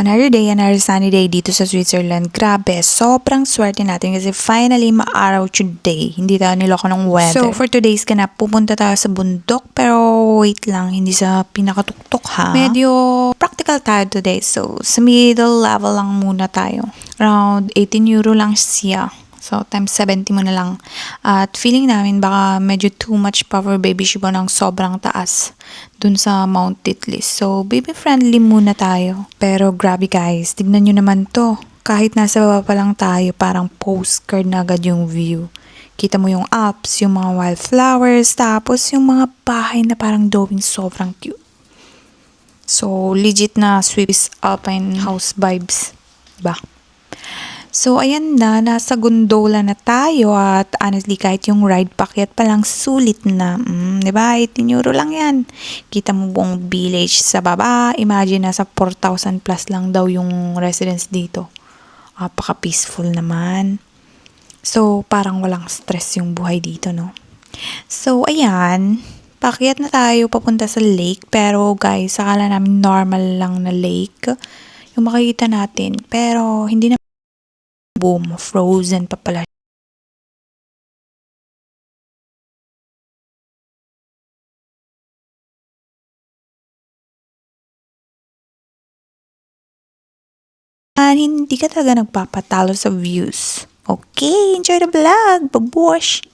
Another day, another sunny day dito sa Switzerland. Grabe, sobrang swerte natin kasi finally maaraw today. Hindi tayo niloko ng weather. So, for today's ganap, pupunta tayo sa bundok. Pero wait lang, hindi sa pinakatuktok ha. Medyo practical tayo today. So, sa middle level lang muna tayo. Around 18 euro lang siya. So, times 70 mo na lang. At feeling namin baka medyo too much power baby Shiba ng sobrang taas dun sa Mount Titlis. So, baby friendly muna tayo. Pero grabe guys, tignan nyo naman to. Kahit nasa baba pa lang tayo, parang postcard na agad yung view. Kita mo yung Alps, yung mga wildflowers, tapos yung mga bahay na parang drawing sobrang cute. So, legit na Swiss Alpine house vibes. Diba? So, ayan na, nasa gondola na tayo at honestly, kahit yung ride packet pa lang sulit na. Diba? 18 euro lang yan. Kita mo buong village sa baba. Imagine, nasa 4,000 plus lang daw yung residence dito. Apaka-peaceful naman. So, parang walang stress yung buhay dito, no? So, ayan. Pakyat na tayo papunta sa lake. Pero guys, akala namin normal lang na lake yung makikita natin. Pero, hindi na boom, frozen pa pala. Hindi ka talaga nagpapatalo sa views. Okay, enjoy the vlog. Babush!